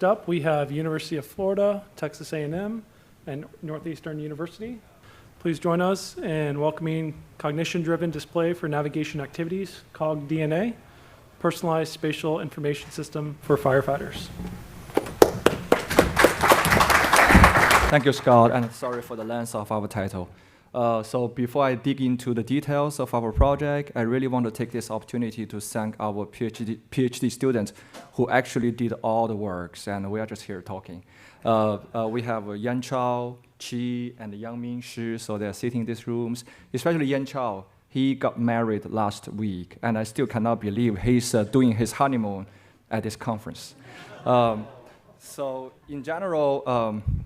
Next up, we have University of Florida, Texas A&M, and Northeastern University. Please join us in welcoming Cognition-Driven Display for Navigation Activities, Cog-DNA, Personalized Spatial Information System for Firefighters. Thank you, Scott, and sorry for the length of our title. So before I dig into the details of our project, I really want to take this opportunity to thank our PhD students who actually did all the works, and we are just here talking. We have Yan Chao, Qi, and Yang Ming Shi, so they're sitting in these rooms, especially Yan Chao. He got married last week, and I still cannot believe he's doing his honeymoon at this conference. So in general,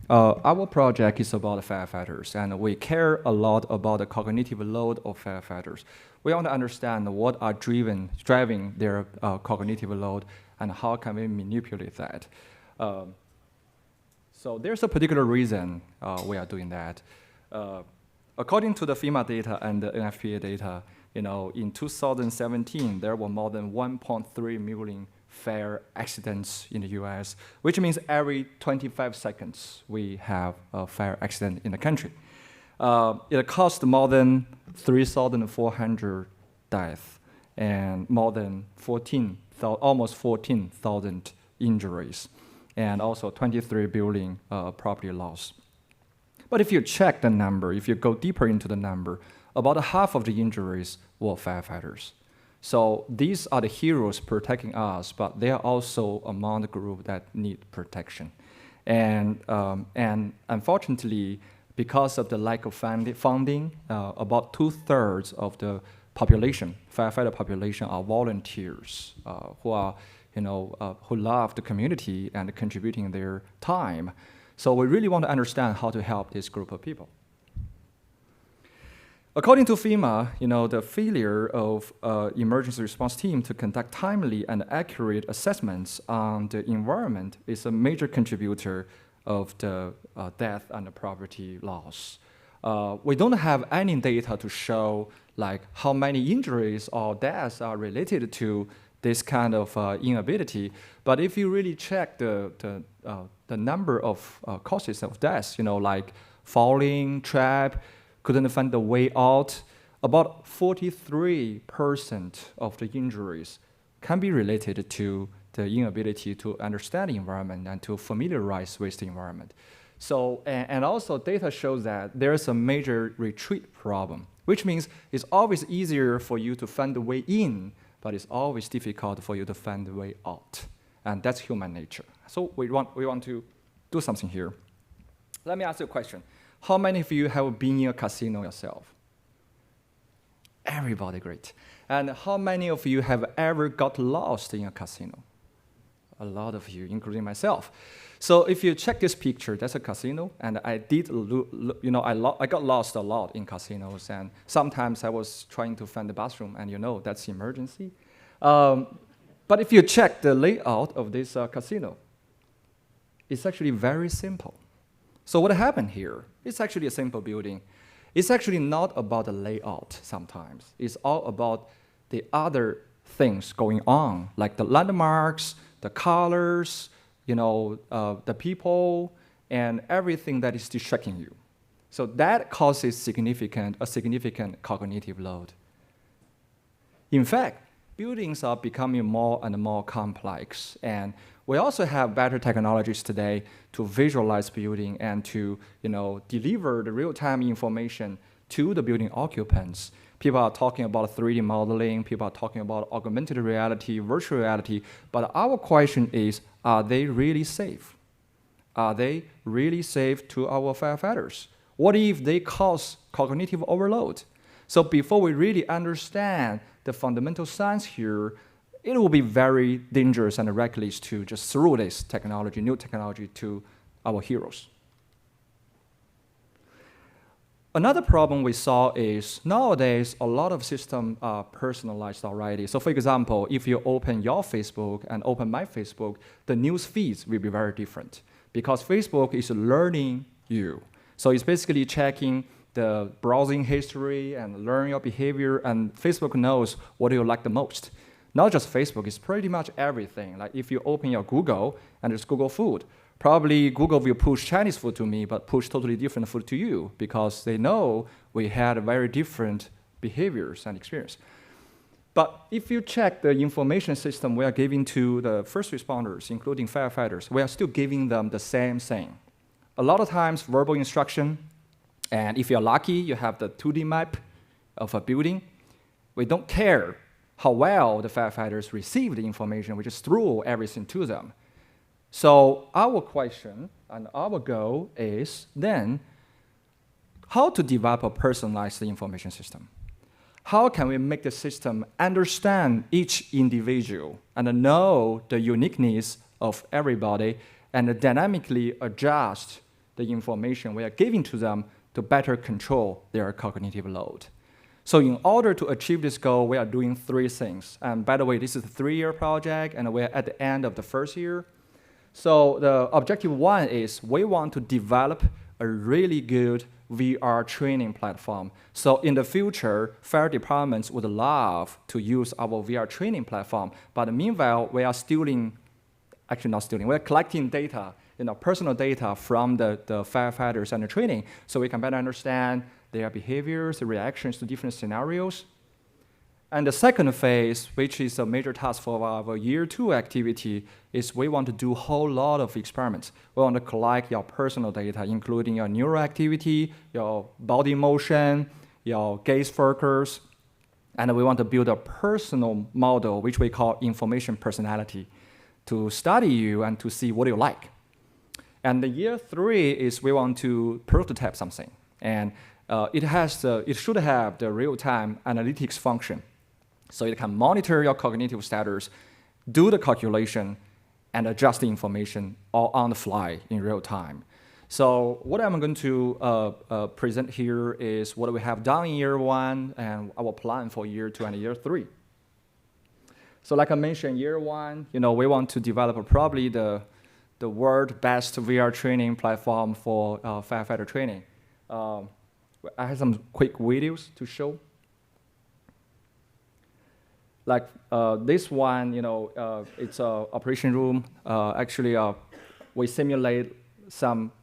our project is about firefighters, and we care a lot about the cognitive load of firefighters. We want to understand what are driving their cognitive load, and how can we manipulate that. So there's a particular reason we are doing that. According to the FEMA data and the NFPA data, in 2017, there were more than 1.3 million fire accidents in the US, which means every 25 seconds we have a fire accident in the country. It cost more than 3,400 deaths and more than almost 14,000 injuries, and also 23 billion property loss. But if you check the number, if you go deeper into the number, about half of the injuries were firefighters. So these are the heroes protecting us, but they are also among the group that need protection. And unfortunately, because of the lack of funding, about 2/3 of the population, firefighter population, are volunteers who love the community and contributing their time. So we really want to understand how to help this group of people. According to FEMA, the failure of emergency response team to conduct timely and accurate assessments on the environment is a major contributor of the death and the property loss. We don't have any data to show how many injuries or deaths are related to this kind of inability. But if you really check the number of causes of deaths, like falling, trap, couldn't find the way out, about 43% of the injuries can be related to the inability to understand the environment and to familiarize with the environment. So, and also data shows that there's a major retreat problem, which means it's always easier for you to find the way in, but it's always difficult for you to find the way out. And that's human nature. So we want to do something here. Let me ask you a question. How many of you have been in a casino yourself? Everybody, great. And how many of you have ever got lost in a casino? A lot of you, including myself. So if you check this picture, that's a casino, and I did, I got lost a lot in casinos, and sometimes I was trying to find the bathroom, and that's emergency. But if you check the layout of this casino, it's actually very simple. So what happened here? It's actually a simple building. It's actually not about the layout sometimes. It's all about the other things going on, like the landmarks, the colors, the people, and everything that is distracting you. So that causes a significant cognitive load. In fact, buildings are becoming more and more complex, and we also have better technologies today to visualize building and to deliver the real-time information to the building occupants. People are talking about 3D modeling, people are talking about augmented reality, virtual reality, but our question is, are they really safe? Are they really safe to our firefighters? What if they cause cognitive overload? So before we really understand the fundamental science here, it will be very dangerous and reckless to just throw this technology, new technology, to our heroes. Another problem we saw is nowadays a lot of systems are personalized already. So for example, if you open your Facebook and open my Facebook, the news feeds will be very different because Facebook is learning you. So it's basically checking the browsing history and learn your behavior, and Facebook knows what you like the most. Not just Facebook, it's pretty much everything. Like if you open your Google and it's Google food, probably Google will push Chinese food to me, but push totally different food to you because they know we had very different behaviors and experience. But if you check the information system we are giving to the first responders, including firefighters, we are still giving them the same thing. A lot of times, verbal instruction, and if you're lucky, you have the 2D map of a building. We don't care how well the firefighters receive the information, we just throw everything to them. So our question and our goal is then how to develop a personalized information system. How can we make the system understand each individual and know the uniqueness of everybody and dynamically adjust the information we are giving to them to better control their cognitive load? So in order to achieve this goal, we are doing 3 things. And by the way, this is a 3-year project, and we're at the end of the first year. So the objective 1 is we want to develop a really good VR training platform. So in the future, fire departments would love to use our VR training platform. But meanwhile, we are we're collecting data, personal data from the firefighters and the training, so we can better understand their behaviors, reactions to different scenarios. And the second phase, which is a major task for our year 2 activity, is we want to do a whole lot of experiments. We want to collect your personal data, including your neural activity, your body motion, your gaze focus, and we want to build a personal model, which we call information personality, to study you and to see what you like. And the year 3 is we want to prototype something. And it should have the real-time analytics function. So it can monitor your cognitive status, do the calculation, and adjust the information all on the fly in real time. So what I'm going to present here is what we have done in year 1 and our plan for year 2 and year 3. So like I mentioned, year 1, we want to develop probably the world's best VR training platform for firefighter training. I have some quick videos to show. Like this one, it's an operation room. Actually, we simulate some.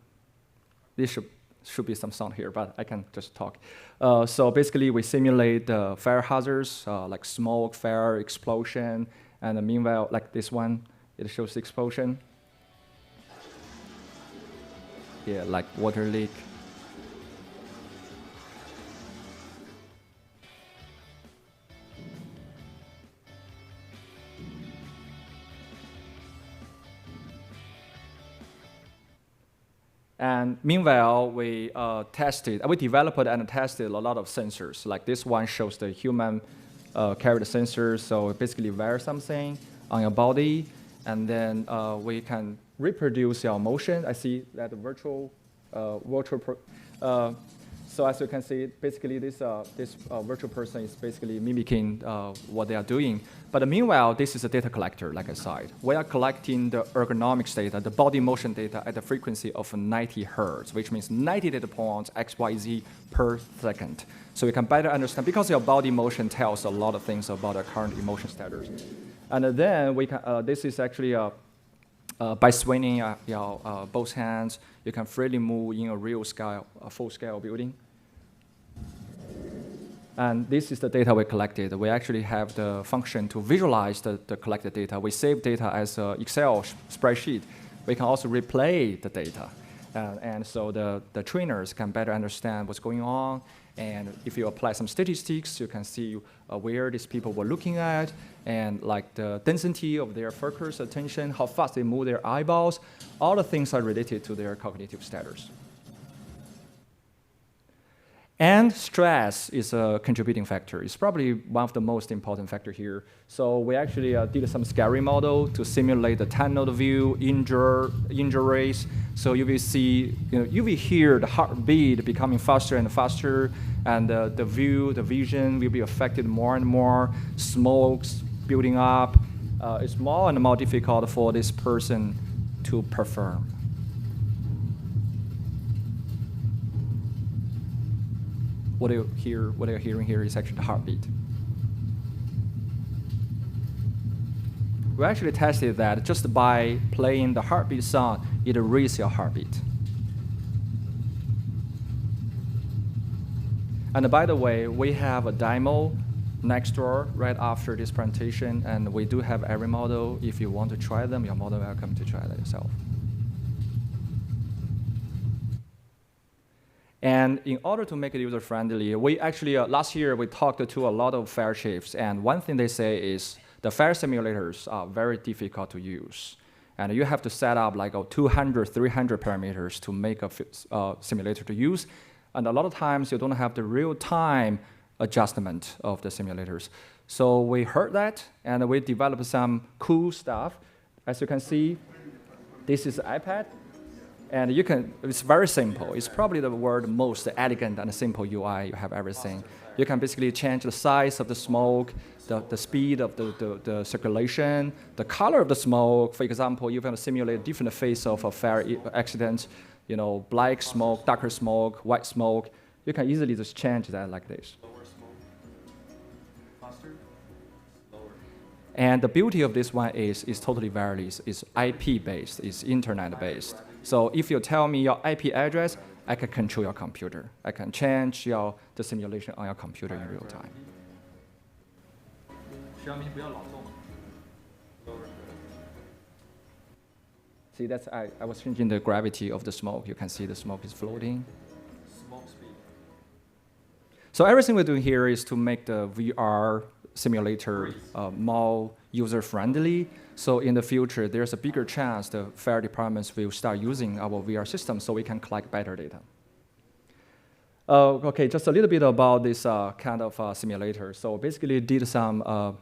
This should be some sound here, but I can just talk. So basically, we simulate the fire hazards, like smoke, fire, explosion, and meanwhile, like this one, it shows the explosion. Yeah, like water leak. And meanwhile, we developed and tested a lot of sensors. Like this one shows the human carried sensors. So basically wear something on your body, and then we can reproduce your motion. I see that virtual. So as you can see, basically this virtual person is basically mimicking what they are doing. But meanwhile, this is a data collector, like I said. We are collecting the ergonomics data, the body motion data at the frequency of 90 hertz, which means 90 data points, XYZ per second. So you can better understand, because your body motion tells a lot of things about the current emotion status. And then we can, this is actually by swinging your both hands, you can freely move in a real scale, a full-scale building. And this is the data we collected. We actually have the function to visualize the collected data. We save data as an Excel spreadsheet. We can also replay the data. And so the trainers can better understand what's going on. And if you apply some statistics, you can see where these people were looking at, and like the density of their focus, attention, how fast they move their eyeballs. All the things are related to their cognitive status. And stress is a contributing factor. It's probably one of the most important factors here. So we actually did some scary model to simulate the tunnel view, injuries. So you will see, you will hear the heartbeat becoming faster and faster, and the vision will be affected more and more. Smokes building up. It's more and more difficult for this person to perform. What you're hearing here is actually the heartbeat. We actually tested that just by playing the heartbeat sound, it raises your heartbeat. And by the way, we have a demo next door right after this presentation, and we do have every model. If you want to try them, you're more than welcome to try that yourself. And in order to make it user-friendly, we actually, last year, we talked to a lot of fire chiefs, and one thing they say is the fire simulators are very difficult to use. And you have to set up like 200, 300 parameters to make a simulator to use. And a lot of times, you don't have the real-time adjustment of the simulators. So we heard that, and we developed some cool stuff. As you can see, this is iPad. And it's very simple. It's probably the world's most elegant and simple UI you have ever seen. You can basically change the size of the smoke, the speed of the circulation, the color of the smoke. For example, you can simulate different phase of a fire accident, black smoke, darker smoke, white smoke. You can easily just change that like this. Lower smoke, faster, lower. And the beauty of this one is totally wireless. It's IP-based, it's internet-based. So if you tell me your IP address, I can control your computer. I can change the simulation on your computer in real time. See, I was changing the gravity of the smoke. You can see the smoke is floating. Smoke speed. So everything we're doing here is to make the VR simulator more user-friendly. So in the future, there's a bigger chance the fire departments will start using our VR system so we can collect better data. Okay, just a little bit about this kind of simulator. So basically did some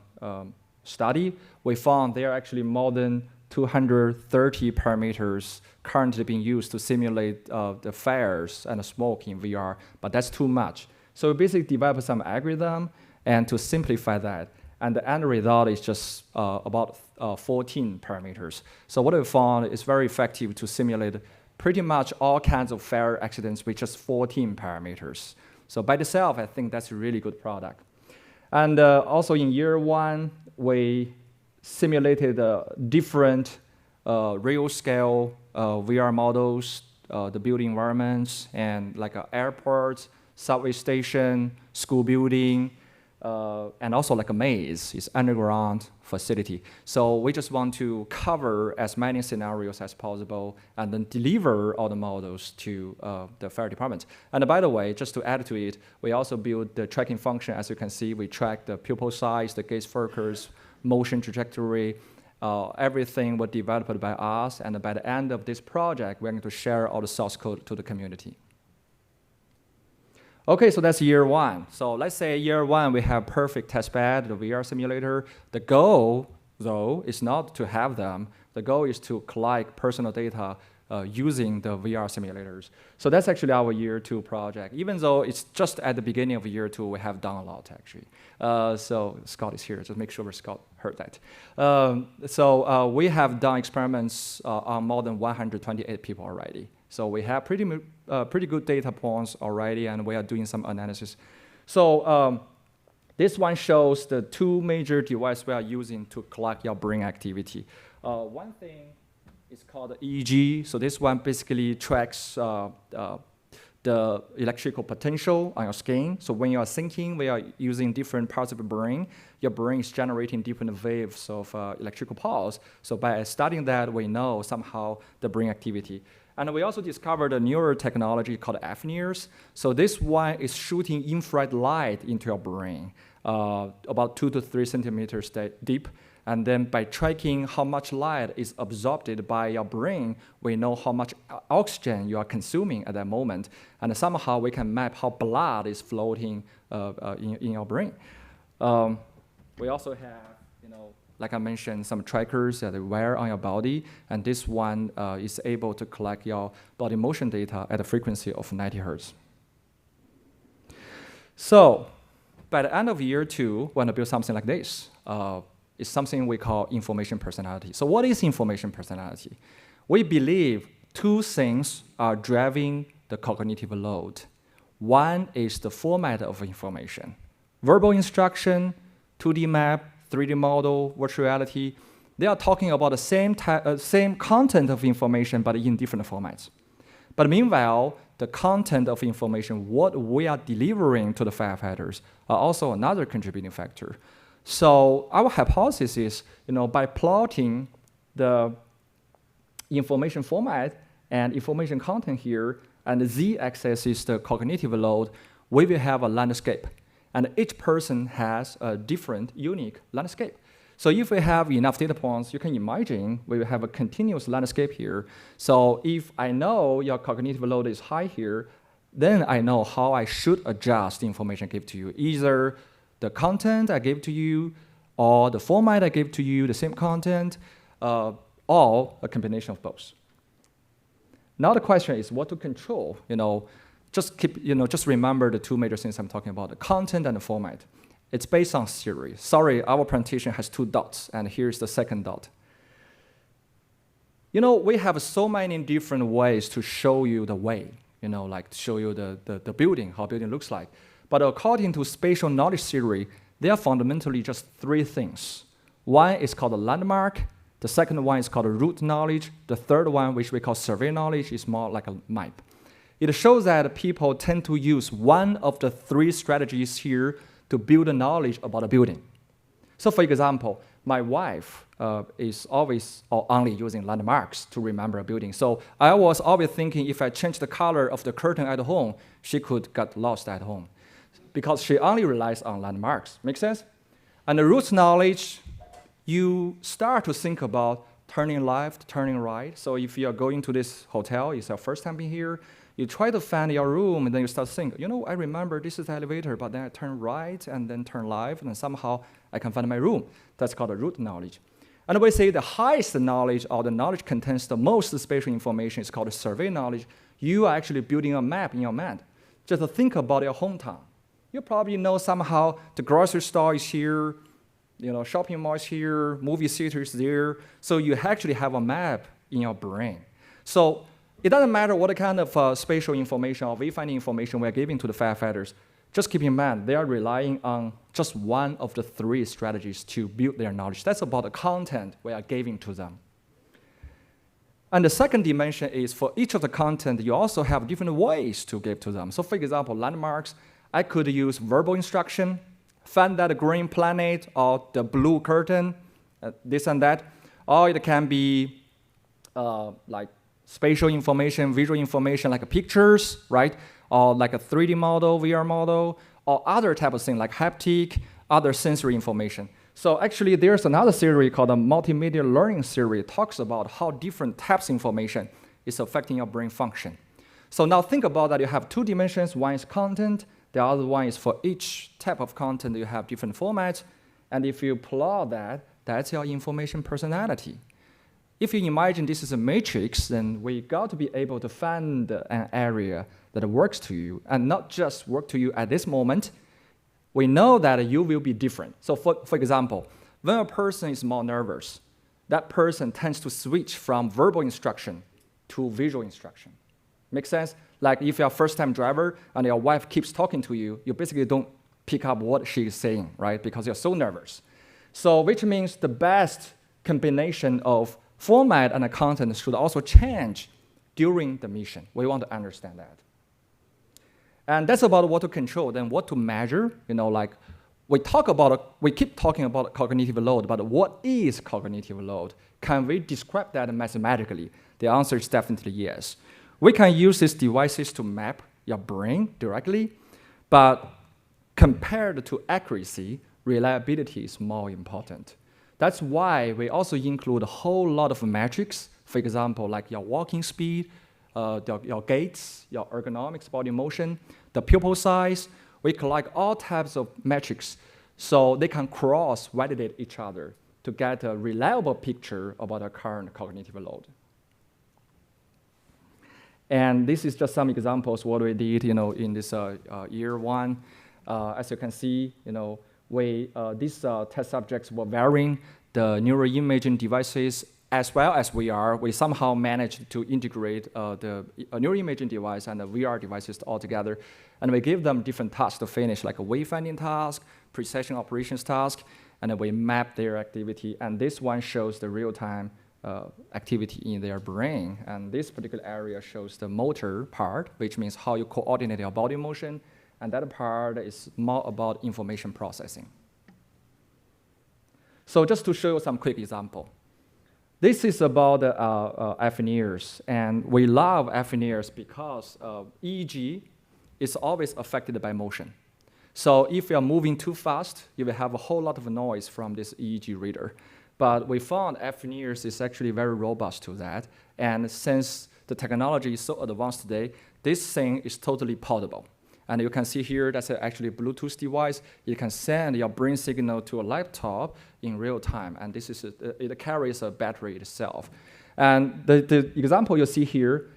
study. We found there are actually more than 230 parameters currently being used to simulate the fires and the smoke in VR, but that's too much. So we basically developed some algorithm and to simplify that. And the end result is just about 14 parameters. So what we found is very effective to simulate pretty much all kinds of fire accidents with just 14 parameters. So by itself, I think that's a really good product. And also in year one, we simulated different real-scale VR models, the building environments, and like airports, subway station, school building, and also like a maze, it's underground facility. So we just want to cover as many scenarios as possible and then deliver all the models to the fire department. And by the way, just to add to it, we also built the tracking function. As you can see, we track the pupil size, the gaze focus, motion trajectory, everything was developed by us. And by the end of this project, we're going to share all the source code to the community. Okay, so that's year one. So let's say year one, we have perfect testbed, the VR simulator. The goal, though, is not to have them. The goal is to collect personal data using the VR simulators. So that's actually our year two project. Even though it's just at the beginning of year two, we have done a lot, actually. So Scott is here, just make sure Scott heard that. So we have done experiments on more than 128 people already. So we have pretty good data points already, and we are doing some analysis. So this one shows the two major devices we are using to collect your brain activity. One thing is called EEG. So this one basically tracks the electrical potential on your skin. So when you are thinking, we are using different parts of the brain. Your brain is generating different waves of electrical pulse. So by studying that, we know somehow the brain activity. And we also discovered a newer technology called FNIRS. So this one is shooting infrared light into your brain, about 2 to 3 centimeters deep. And then by tracking how much light is absorbed by your brain, we know how much oxygen you are consuming at that moment. And somehow we can map how blood is floating in your brain. We also have, like I mentioned, some trackers that wear on your body. And this one is able to collect your body motion data at a frequency of 90 hertz. So by the end of year two, we want to build something like this. It's something we call information personality. So what is information personality? We believe two things are driving the cognitive load. One is the format of information. Verbal instruction, 2D map, 3D model, virtual reality. They are talking about the same content of information, but in different formats. But meanwhile, the content of information, what we are delivering to the firefighters, are also another contributing factor. So our hypothesis is, by plotting the information format and information content here, and the z-axis is the cognitive load, we will have a landscape. And each person has a different, unique landscape. So if we have enough data points, you can imagine we will have a continuous landscape here. So if I know your cognitive load is high here, then I know how I should adjust the information I give to you. Either the content I gave to you, or the format I gave to you, the same content, or a combination of both. Now the question is what to control. Just remember the two major things I'm talking about, the content and the format. It's based on theory. Sorry, our presentation has 2 dots, and here's the second dot. We have so many different ways to show you the way, like to show you the building, how building looks like. But according to spatial knowledge theory, there are fundamentally just 3 things. One is called a landmark. The second one is called route knowledge. The third one, which we call survey knowledge, is more like a map. It shows that people tend to use one of the 3 strategies here to build a knowledge about a building. So for example, my wife is always or only using landmarks to remember a building. So I was always thinking if I change the color of the curtain at home, she could get lost at home because she only relies on landmarks. Make sense? And the route knowledge, you start to think about turning left, turning right. So if you are going to this hotel, it's your first time being here, you try to find your room, and then you start to think, I remember this is the elevator, but then I turn right and then turn left, and then somehow I can find my room. That's called a route knowledge. And we say the highest knowledge, or the knowledge contains the most spatial information, is called survey knowledge. You are actually building a map in your mind. Just think about your hometown. You probably know somehow the grocery store is here, shopping mall is here, movie theater is there. So you actually have a map in your brain. So it doesn't matter what kind of spatial information or wayfinding information we are giving to the firefighters. Just keep in mind, they are relying on just one of the 3 strategies to build their knowledge. That's about the content we are giving to them. And the second dimension is for each of the content, you also have different ways to give to them. So for example, landmarks, I could use verbal instruction, find that green planet or the blue curtain, this and that. Or it can be like spatial information, visual information like pictures, right? Or like a 3D model, VR model, or other type of thing like haptic, other sensory information. So actually there's another theory called the multimedia learning theory. It talks about how different types of information is affecting your brain function. So now think about that you have 2 dimensions. One is content, the other one is for each type of content you have different formats. And if you plot that, that's your information personality. If you imagine this is a matrix, then we got to be able to find an area that works to you, and not just work to you at this moment. We know that you will be different. So for example, when a person is more nervous, that person tends to switch from verbal instruction to visual instruction. Make sense? Like if you're a first-time driver and your wife keeps talking to you, you basically don't pick up what she is saying, right? Because you're so nervous. So which means the best combination of format and the content should also change during the mission. We want to understand that. And that's about what to control. Then what to measure, like we keep talking about cognitive load, but what is cognitive load? Can we describe that mathematically? The answer is definitely yes. We can use these devices to map your brain directly, but compared to accuracy, reliability is more important. That's why we also include a whole lot of metrics, for example, like your walking speed, your gaits, your ergonomics, body motion, the pupil size. We collect all types of metrics so they can cross-validate each other to get a reliable picture about our current cognitive load. And this is just some examples what we did, in this year 1. As you can see, these test subjects were varying the neuroimaging devices as well as VR. We somehow managed to integrate the neuroimaging device and the VR devices all together. And we give them different tasks to finish, like a wayfinding task, precision operations task. and we map their activity, and this one shows the real-time activity in their brain, and this particular area shows the motor part, which means how you coordinate your body motion, and that part is more about information processing. So just to show you some quick example. This is about FNERs, and we love FNERs because EEG is always affected by motion. So if you are moving too fast, you will have a whole lot of noise from this EEG reader. But we found FNERs is actually very robust to that, and since the technology is so advanced today, this thing is totally portable. And you can see here, that's actually a Bluetooth device. You can send your brain signal to a laptop in real time, and this is it carries a battery itself. And the example you see here,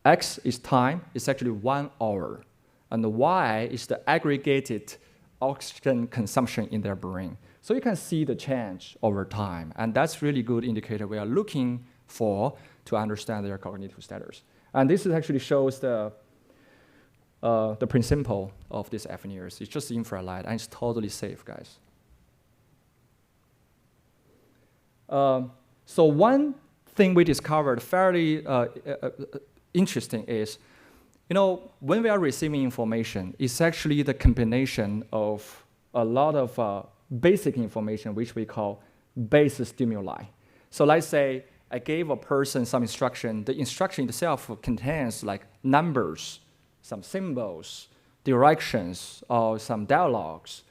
X is time, it's actually 1 hour, and the Y is the aggregated oxygen consumption in their brain. So you can see the change over time, and that's really good indicator we are looking for to understand their cognitive status. And this actually shows the principle of these FNERs. It's just infrared, and it's totally safe, guys. So one thing we discovered fairly interesting is, when we are receiving information, it's actually the combination of a lot of basic information, which we call base stimuli. So let's say I gave a person some instruction. The instruction itself contains like numbers, some symbols, directions, or some dialogues.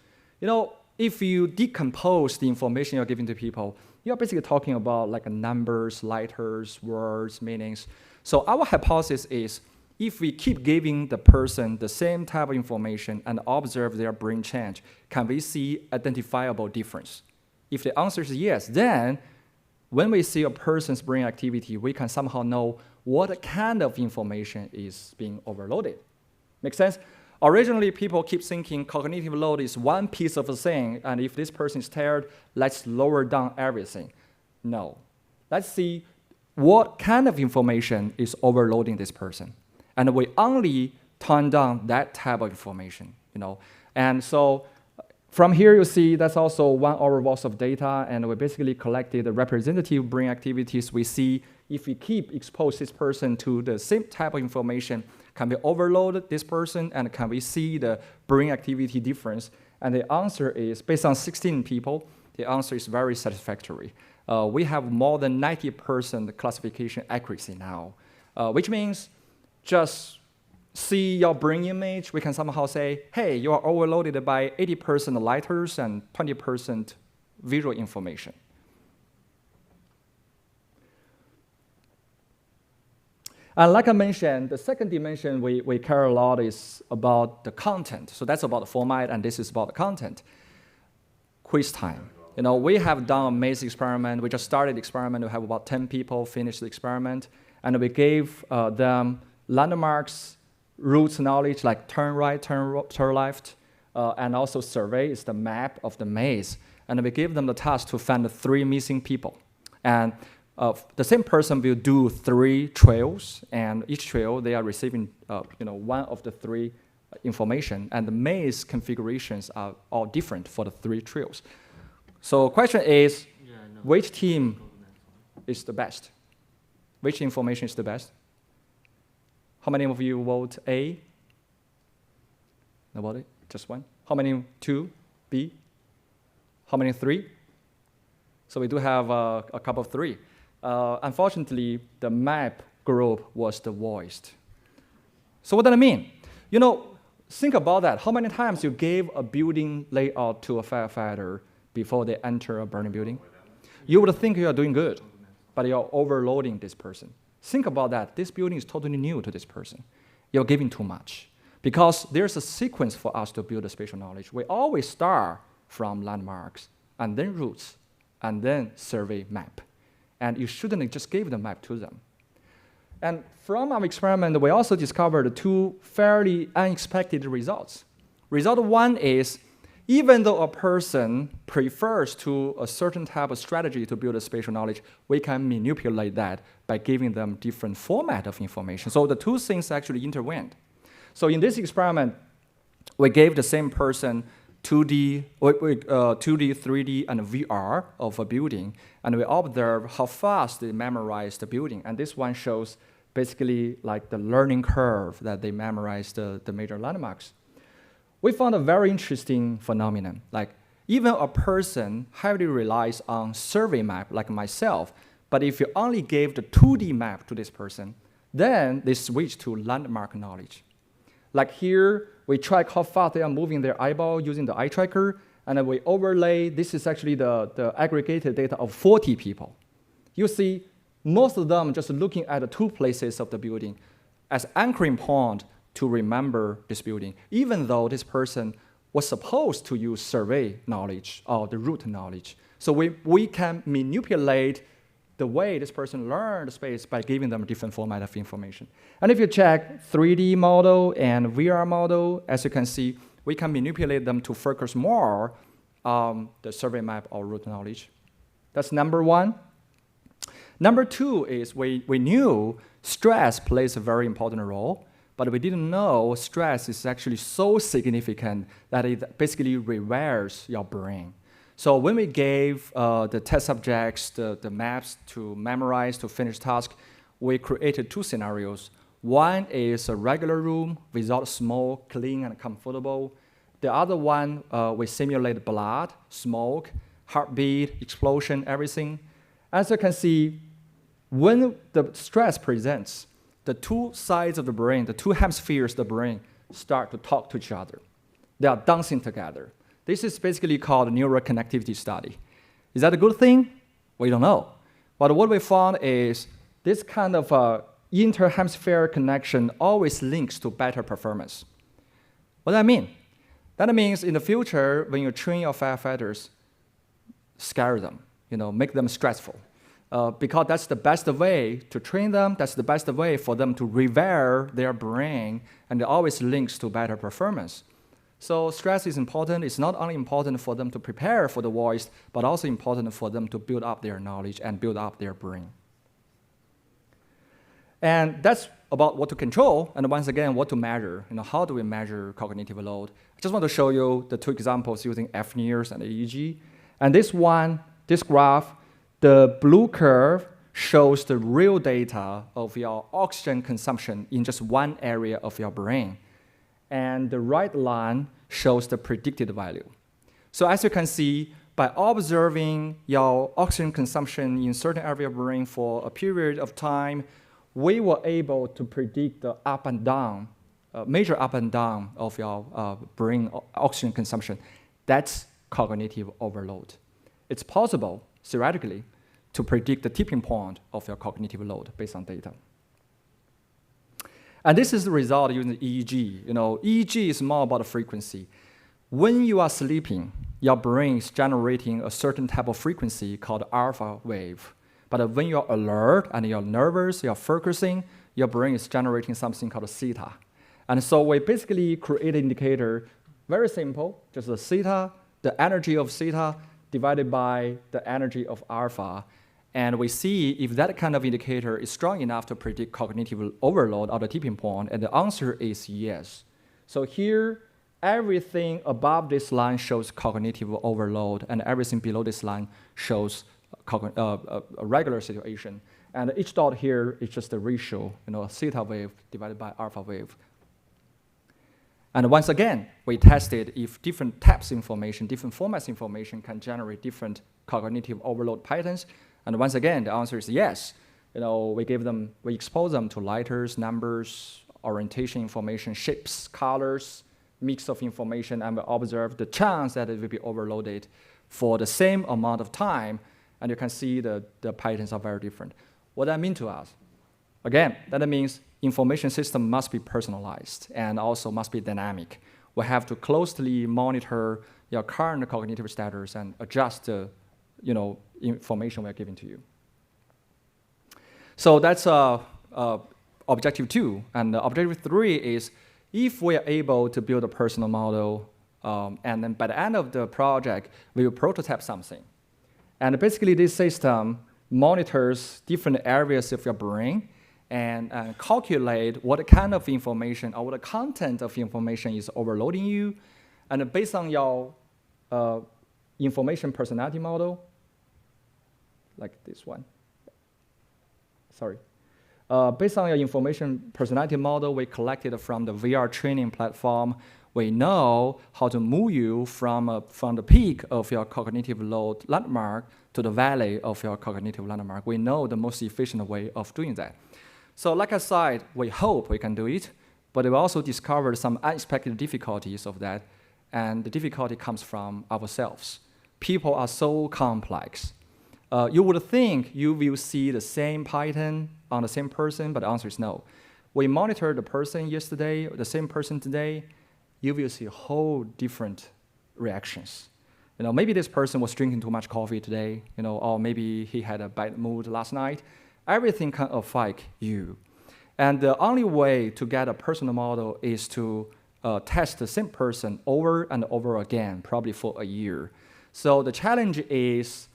If you decompose the information you're giving to people, you're basically talking about like numbers, letters, words, meanings. So our hypothesis is, if we keep giving the person the same type of information and observe their brain change, can we see identifiable difference? If the answer is yes, then when we see a person's brain activity, we can somehow know what kind of information is being overloaded. Make sense? Originally, people keep thinking cognitive load is one piece of a thing, and if this person is tired, let's lower down everything. No. Let's see what kind of information is overloading this person. And we only turn down that type of information, And so from here, you see that's also 1 hour worth of data, and we basically collected the representative brain activities. We see if we keep expose this person to the same type of information, can we overload this person, and can we see the brain activity difference? And the answer is, based on 16 people, the answer is very satisfactory. We have more than 90% classification accuracy now, which means just see your brain image, we can somehow say, hey, you are overloaded by 80% letters and 20% visual information. And like I mentioned, the second dimension we care a lot is about the content. So that's about the format, and this is about the content. Quiz time. We have done an amazing experiment. We just started the experiment. We have about 10 people finish the experiment, and we gave them landmarks, routes knowledge like turn right, turn left, and also survey is the map of the maze. And we gave them the task to find the 3 missing people. And the same person will do 3 trails, and each trail they are receiving one of the 3 information, and the maze configurations are all different for the 3 trails. So question is, which team is the best? Which information is the best? How many of you vote A? Nobody? Just one? How many 2? B? How many 3? So we do have a couple of 3. Unfortunately, the map group was the worst. So what does that mean? Think about that. How many times you gave a building layout to a firefighter before they enter a burning building? You would think you are doing good, but you're overloading this person. Think about that. This building is totally new to this person. You're giving too much. Because there's a sequence for us to build a spatial knowledge. We always start from landmarks, and then routes, and then survey map. And you shouldn't just give the map to them. And from our experiment, we also discovered 2 fairly unexpected results. Result 1 is, even though a person prefers to a certain type of strategy to build a spatial knowledge, we can manipulate that by giving them different format of information. So the 2 things actually intertwined. So in this experiment, we gave the same person 2D, 2D, 3D, and VR of a building, and we observe how fast they memorize the building. And this one shows basically like the learning curve that they memorize the major landmarks. We found a very interesting phenomenon. Like even a person heavily relies on survey map, like myself, but if you only gave the 2D map to this person, then they switch to landmark knowledge. Like here, we track how fast they are moving their eyeball using the eye tracker, and then we overlay, this is actually the aggregated data of 40 people. You see, most of them just looking at the 2 places of the building as anchoring point to remember this building, even though this person was supposed to use survey knowledge or the route knowledge. So we can manipulate the way this person learned the space by giving them a different format of information. And if you check 3D model and VR model, as you can see, we can manipulate them to focus more on the survey map or route knowledge. That's number 1. Number 2 is we knew stress plays a very important role, but we didn't know stress is actually so significant that it basically rewires your brain. So when we gave the test subjects the maps to memorize, to finish task, we created 2 scenarios. One is a regular room without smoke, clean and comfortable. The other one, we simulate blood, smoke, heartbeat, explosion, everything. As you can see, when the stress presents, the 2 sides of the brain, the 2 hemispheres of the brain start to talk to each other. They are dancing together. This is basically called a neural connectivity study. Is that a good thing? We don't know. But what we found is this kind of inter-hemispheric connection always links to better performance. What does that mean? That means in the future, when you train your firefighters, scare them, make them stressful. Because that's the best way to train them, that's the best way for them to rewire their brain, and it always links to better performance. So stress is important. It's not only important for them to prepare for the voice, but also important for them to build up their knowledge and build up their brain. And that's about what to control, and once again, what to measure. How do we measure cognitive load? I just want to show you the 2 examples using FNIRS and EEG. And this graph, the blue curve shows the real data of your oxygen consumption in just one area of your brain. And the right line shows the predicted value. So as you can see, by observing your oxygen consumption in certain area of the brain for a period of time, we were able to predict the up and down, major up and down of your brain oxygen consumption. That's cognitive overload. It's possible, theoretically, to predict the tipping point of your cognitive load based on data. And this is the result using EEG. EEG is more about the frequency. When you are sleeping, your brain is generating a certain type of frequency called alpha wave. But when you're alert and you're nervous, you're focusing, your brain is generating something called theta. And so we basically create an indicator, very simple, just the theta, the energy of theta divided by the energy of alpha. And we see if that kind of indicator is strong enough to predict cognitive overload or the tipping point, and the answer is yes. So here, everything above this line shows cognitive overload, and everything below this line shows a regular situation. And each dot here is just the ratio, theta wave divided by alpha wave. And once again, we tested if different types of information, different formats of information can generate different cognitive overload patterns. And once again, the answer is yes. We expose them to letters, numbers, orientation information, shapes, colors, mix of information, and we observe the chance that it will be overloaded for the same amount of time. And you can see the patterns are very different. What does that mean to us? Again, that means information system must be personalized and also must be dynamic. We have to closely monitor your current cognitive status and adjust the information we're giving to you. So that's objective 2. And objective 3 is if we are able to build a personal model, and then by the end of the project, we will prototype something. And basically this system monitors different areas of your brain and calculate what kind of information or what content of information is overloading you. And based on your information personality model, like this one, sorry. Based on your information personality model we collected from the VR training platform, we know how to move you from the peak of your cognitive load landmark to the valley of your cognitive landmark. We know the most efficient way of doing that. So like I said, we hope we can do it, but we also discovered some unexpected difficulties of that, and the difficulty comes from ourselves. People are so complex. You would think you will see the same pattern on the same person, but the answer is no. We monitored the person yesterday, the same person today, you will see whole different reactions. Maybe this person was drinking too much coffee today, or maybe he had a bad mood last night. Everything can affect you. And the only way to get a personal model is to test the same person over and over again, probably for a year. So the challenge is,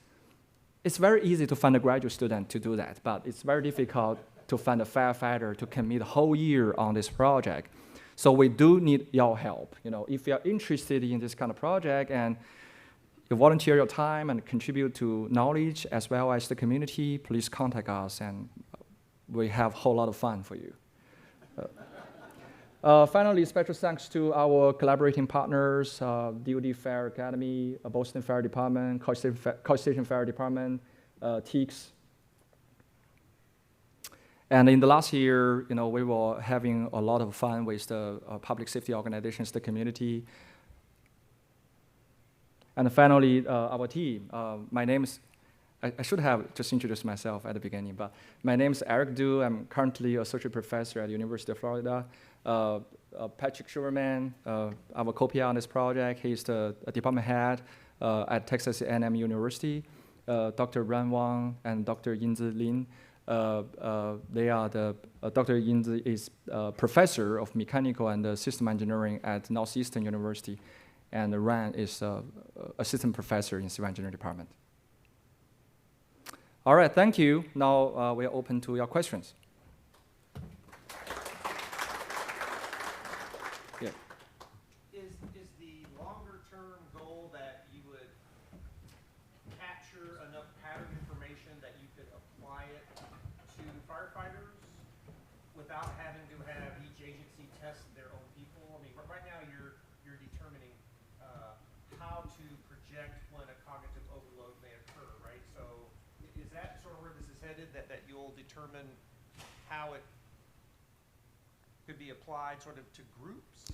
it's very easy to find a graduate student to do that, but it's very difficult to find a firefighter to commit a whole year on this project. So we do need your help. If you're interested in this kind of project and you volunteer your time and contribute to knowledge as well as the community, please contact us and we have a whole lot of fun for you. Finally, special thanks to our collaborating partners, DoD Fire Academy, Boston Fire Department, College Station Fire Department, TEACS. And in the last year, we were having a lot of fun with the public safety organizations, the community. And finally, our team. My name is, I should have just introduced myself at the beginning, but my name is Eric Du. I'm currently associate professor at the University of Florida. Patrick Sugarman, our co-PI on this project. He's the department head at Texas A&M University. Dr. Ran Wang and Dr. Yinzi Lin. They are Dr. Yinzi is professor of mechanical and system engineering at Northeastern University, and Ran is assistant professor in civil engineering department. All right, thank you. Now we are open to your questions. Yeah. Is the longer-term goal that you would capture enough pattern information that you could apply it to firefighters without having to have each agency test their own people? I mean, right now you're determining how to project when a cognitive overload may occur, right? So is that sort of where this is headed, that you'll determine how it could be applied sort of to groups?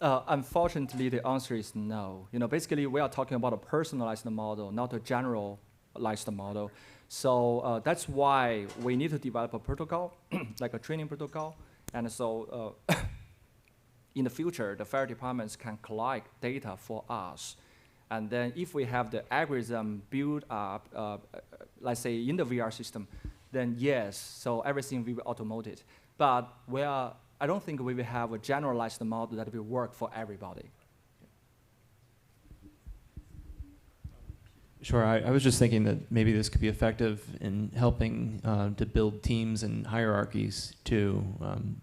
Unfortunately, the answer is no. Basically, we are talking about a personalized model, not a generalized model. So that's why we need to develop a protocol, like a training protocol. And so in the future, the fire departments can collect data for us. And then if we have the algorithm built up, let's say in the VR system, then yes, so everything will be automated. But I don't think we will have a generalized model that will work for everybody. Sure, I was just thinking that maybe this could be effective in helping to build teams and hierarchies too,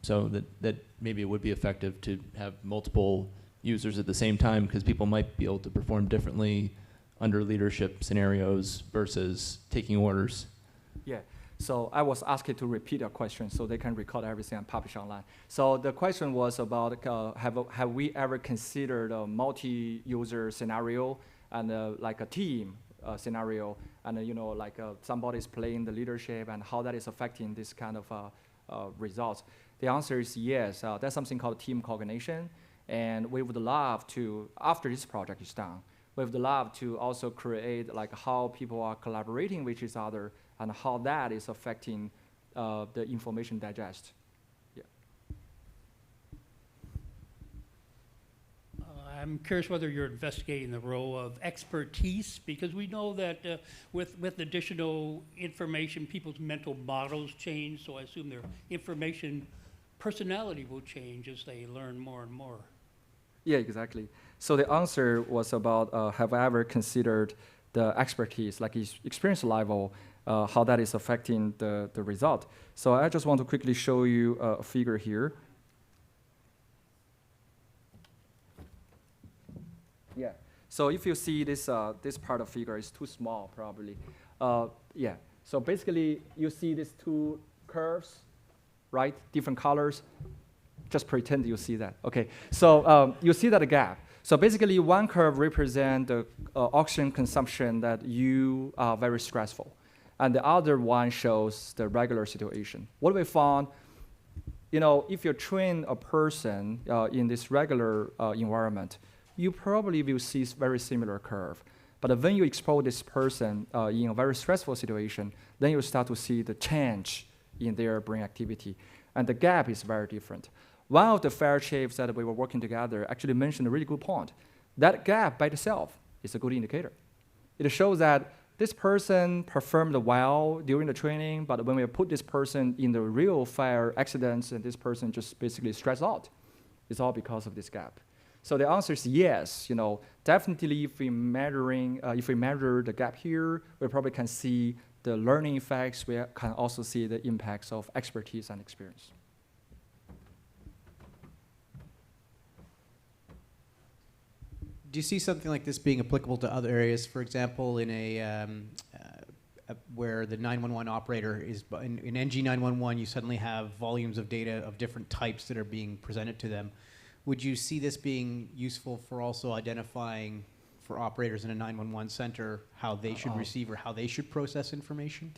so that maybe it would be effective to have multiple users at the same time, because people might be able to perform differently under leadership scenarios versus taking orders. Yeah. So I was asked to repeat your question so they can record everything and publish online. So the question was about have we ever considered a multi-user scenario and like a team scenario, and like somebody's playing the leadership and how that is affecting this kind of results? The answer is yes. That's something called team cognition, and we would love to, after this project is done, we would love to also create like how people are collaborating with each other and how that is affecting the information digest. Yeah. I'm curious whether you're investigating the role of expertise, because we know that with additional information, people's mental models change, so I assume their information personality will change as they learn more and more. Yeah, exactly. So the answer was about have I ever considered the expertise, like experience level, how that is affecting the result. So I just want to quickly show you a figure here. Yeah. So if you see this, this part of figure is too small, probably. Yeah. So basically, you see these two curves, right? Different colors. Just pretend you see that. Okay. So you see that gap. So basically, one curve represents the oxygen consumption that you are very stressful, and the other one shows the regular situation. What we found, you know, if you train a person in this regular environment, you probably will see very similar curve. But when you expose this person in a very stressful situation, then you start to see the change in their brain activity. And the gap is very different. One of the fair chiefs that we were working together actually mentioned a really good point. That gap by itself is a good indicator. It shows that this person performed well during the training, but when we put this person in the real fire accidents and this person just basically stressed out, it's all because of this gap. So the answer is yes. You know, definitely if we measure the gap here, we probably can see the learning effects. We can also see the impacts of expertise and experience. Do you see something like this being applicable to other areas? For example, in where the 911 operator is, in NG 911, you suddenly have volumes of data of different types that are being presented to them. Would you see this being useful for also identifying for operators in a 911 center how they should receive or how they should process information?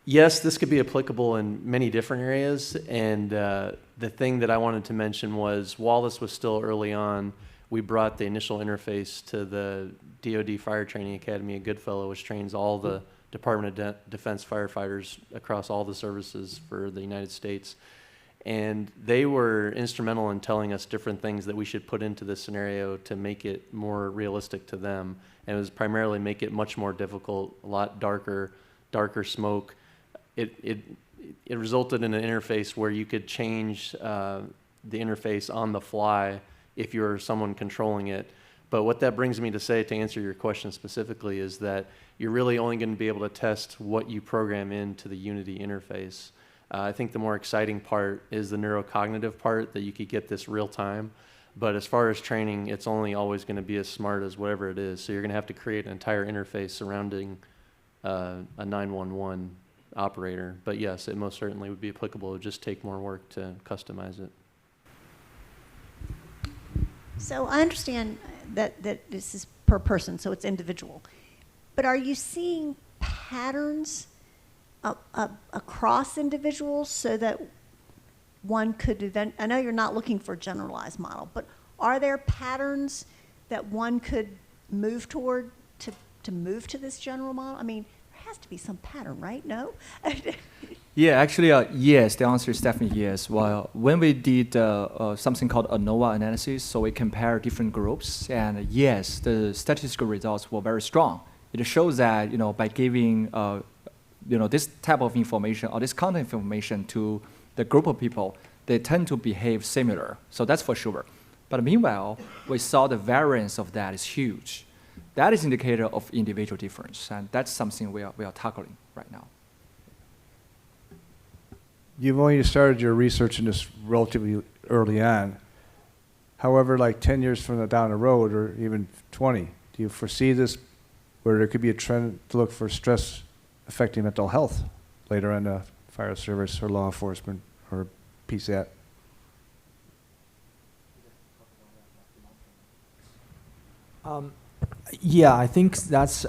Yes, this could be applicable in many different areas. And the thing that I wanted to mention was, while this was still early on, we brought the initial interface to the DoD Fire Training Academy at Goodfellow, which trains all the Department of Defense firefighters across all the services for the United States. And they were instrumental in telling us different things that we should put into this scenario to make it more realistic to them. And it was primarily make it much more difficult, a lot darker smoke. It resulted in an interface where you could change the interface on the fly if you're someone controlling it. But what that brings me to say, to answer your question specifically, is that you're really only going to be able to test what you program into the Unity interface. I think the more exciting part is the neurocognitive part, that you could get this real time. But as far as training, it's only always going to be as smart as whatever it is. So you're going to have to create an entire interface surrounding a 911 operator. But yes, it most certainly would be applicable. It would just take more work to customize it. So I understand that this is per person, so it's individual. But are you seeing patterns across individuals so that one could I know you're not looking for a generalized model, but are there patterns that one could move toward to move to this general model? I mean, there has to be some pattern, right? No? Yeah, actually, yes. The answer is definitely yes. Well, when we did something called ANOVA analysis, so we compare different groups, and yes, the statistical results were very strong. It shows that, you know, by giving this type of information or this kind of information to the group of people, they tend to behave similar. So that's for sure. But meanwhile, we saw the variance of that is huge. That is indicator of individual difference, and that's something we are tackling right now. You've only started your research in this relatively early on. However, like 10 years from down the road, or even 20, do you foresee this where there could be a trend to look for stress affecting mental health later in the fire service or law enforcement or PSAT? Yeah, I think that's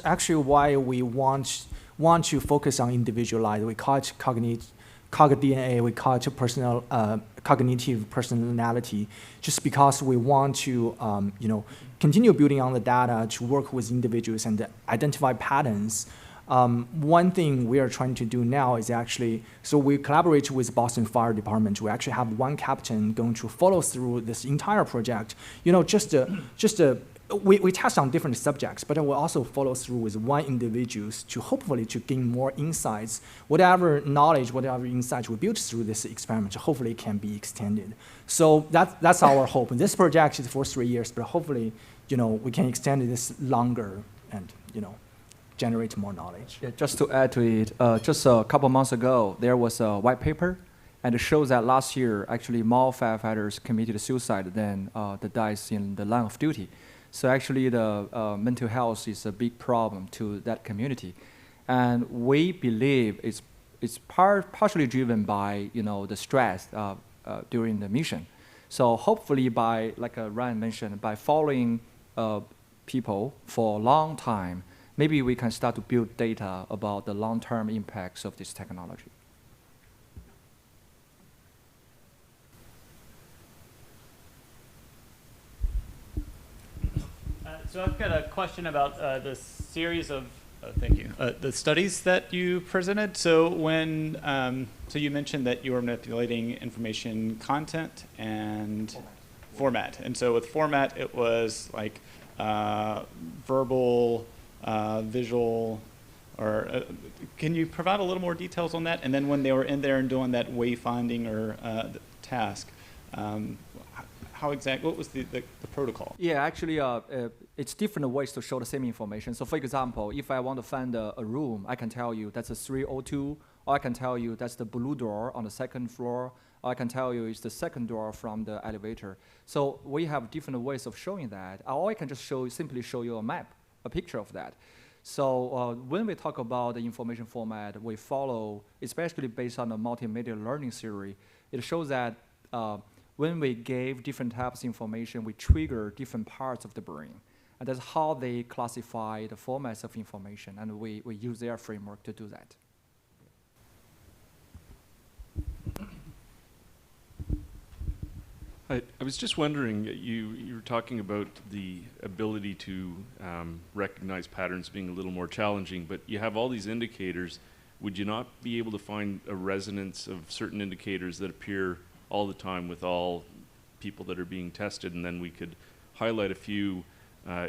actually why we want to focus on individualized. We call it CogDNA. We call it cognitive personality, just because we want to continue building on the data to work with individuals and identify patterns. One thing we are trying to do now is actually, so we collaborate with Boston Fire Department. We actually have one captain going to follow through this entire project. We test on different subjects, but then we also follow through with one individual to hopefully to gain more insights. Whatever knowledge, whatever insights we built through this experiment, hopefully can be extended. So that's our hope. And this project is for 3 years, but hopefully, we can extend this longer and, generate more knowledge. Yeah, just to add to it, just a couple months ago, there was a white paper, And it shows that last year, actually, more firefighters committed suicide than the dies in the line of duty. So actually, the mental health is a big problem to that community. And we believe it's partially driven by, the stress during the mission. So hopefully by, like Ryan mentioned, by following people for a long time, maybe we can start to build data about the long-term impacts of this technology. So I've got a question about the series of, thank you, the studies that you presented. So when, so you mentioned that you were manipulating information content and format. And so with format, it was like verbal, visual, or can you provide a little more details on that? And then when they were in there and doing that wayfinding or task, what was the protocol? Yeah, actually, it's different ways to show the same information. So for example, if I want to find a room, I can tell you that's a 302, or I can tell you that's the blue door on the second floor, or I can tell you it's the second door from the elevator. So we have different ways of showing that. Or I can just simply show you a map, a picture of that. So when we talk about the information format, we follow, especially based on the multimedia learning theory, it shows that when we gave different types of information, we trigger different parts of the brain. And that's how they classify the formats of information, and we use their framework to do that. I was just wondering, you were talking about the ability to recognize patterns being a little more challenging, but you have all these indicators. Would you not be able to find a resonance of certain indicators that appear all the time with all people that are being tested, and then we could highlight a few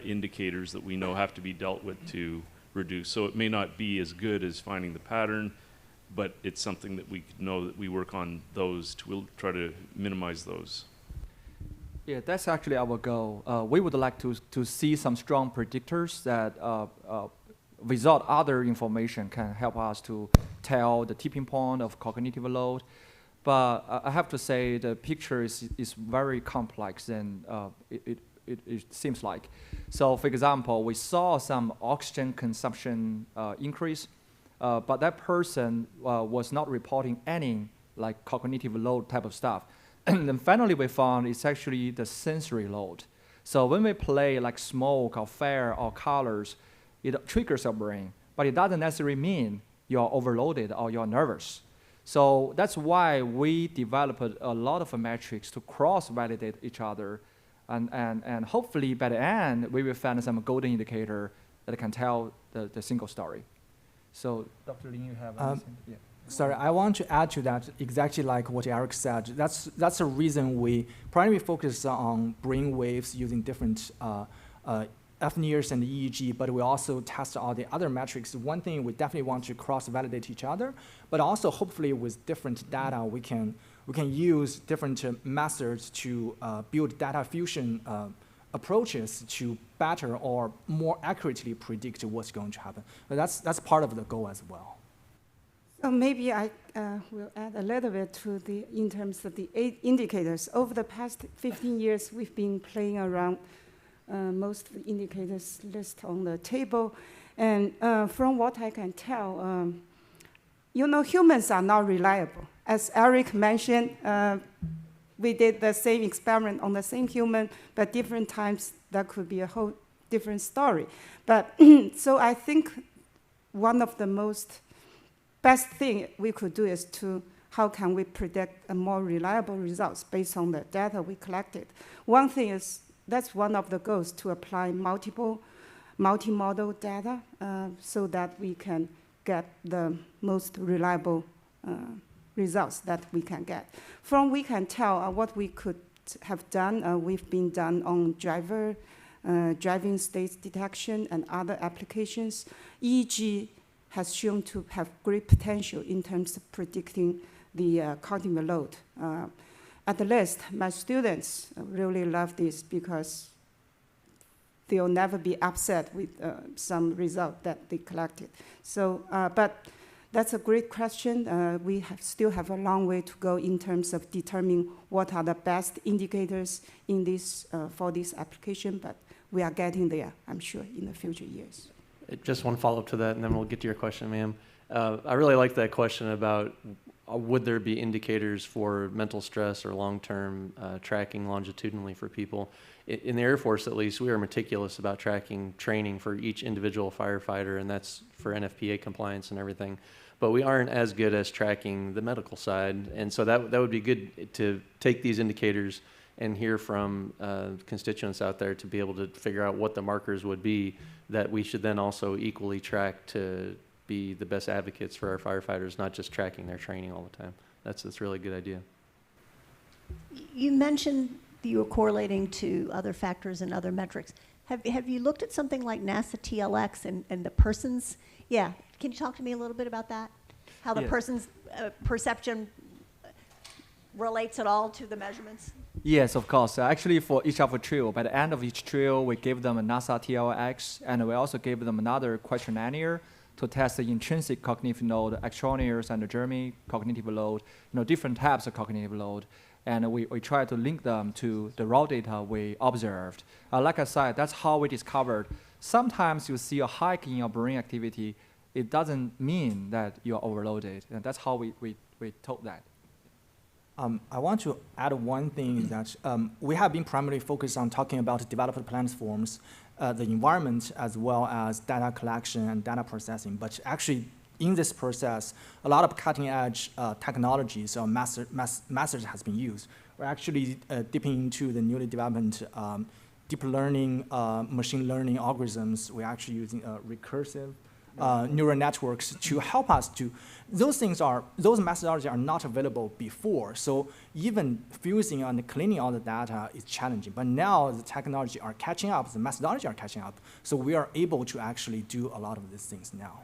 indicators that we know have to be dealt with to reduce? So it may not be as good as finding the pattern, but it's something that we know that we work on those to try to minimize those. Yeah, that's actually our goal. We would like to see some strong predictors that without other information can help us to tell the tipping point of cognitive load. But I have to say the picture is very complex than it seems like. So for example, we saw some oxygen consumption increase, but that person was not reporting any like cognitive load type of stuff. And then finally we found it's actually the sensory load. So when we play like smoke or fire or colors, it triggers your brain, but it doesn't necessarily mean you're overloaded or you're nervous. So that's why we developed a lot of metrics to cross-validate each other. And hopefully by the end, we will find some golden indicator that can tell the single story. So Dr. Lin, you have anything? Yeah. Sorry, I want to add to that exactly like what Eric said. That's the reason we primarily focus on brain waves using different FNIRS and EEG, but we also test all the other metrics. One thing we definitely want to cross-validate each other, but also hopefully with different data, we can use different methods to build data fusion approaches to better or more accurately predict what's going to happen. But that's part of the goal as well. So maybe I will add a little bit to in terms of the indicators. Over the past 15 years, we've been playing around most of the indicators listed on the table. And from what I can tell, humans are not reliable. As Eric mentioned, we did the same experiment on the same human, but different times that could be a whole different story. But so I think one of the most best thing we could do is how can we predict a more reliable results based on the data we collected. One thing is, that's one of the goals, to apply multi-model data so that we can get the most reliable results that we can get. From we can tell what we could have done, we've been done on driving state detection and other applications. EEG has shown to have great potential in terms of predicting the cognitive load. At least my students really love this because they'll never be upset with some result that they collected. So, but That's a great question. We still have a long way to go in terms of determining what are the best indicators in this, for this application, but we are getting there, I'm sure, in the future years. Just one follow-up to that, and then we'll get to your question, ma'am. I really like that question about would there be indicators for mental stress or long-term tracking longitudinally for people. In the Air Force, at least, we are meticulous about tracking training for each individual firefighter, and that's for NFPA compliance and everything. But we aren't as good as tracking the medical side, and so that would be good to take these indicators and hear from constituents out there to be able to figure out what the markers would be that we should then also equally track to be the best advocates for our firefighters, not just tracking their training all the time. That's a really good idea. You mentioned you were correlating to other factors and other metrics. Have you looked at something like NASA TLX and the person's? Yeah, can you talk to me a little bit about that? How the person's perception relates at all to the measurements? Yes, of course. Actually, for each of the trio, by the end of each trio, we gave them a NASA TLX, and we also gave them another questionnaire to test the intrinsic cognitive load, extraneous and the German cognitive load, different types of cognitive load. And we try to link them to the raw data we observed. Like I said, that's how we discovered sometimes you see a hike in your brain activity. It doesn't mean that you're overloaded. And that's how we told that. I want to add one thing that we have been primarily focused on talking about developed platforms, the environment, as well as data collection and data processing. But actually, in this process, a lot of cutting-edge technologies or methods has been used. We're actually dipping into the newly developed deep learning, machine learning algorithms. We're actually using recursive neural networks to help us to, those methodologies are not available before. So even fusing and cleaning all the data is challenging. But now the technology are catching up, the methodology are catching up. So we are able to actually do a lot of these things now.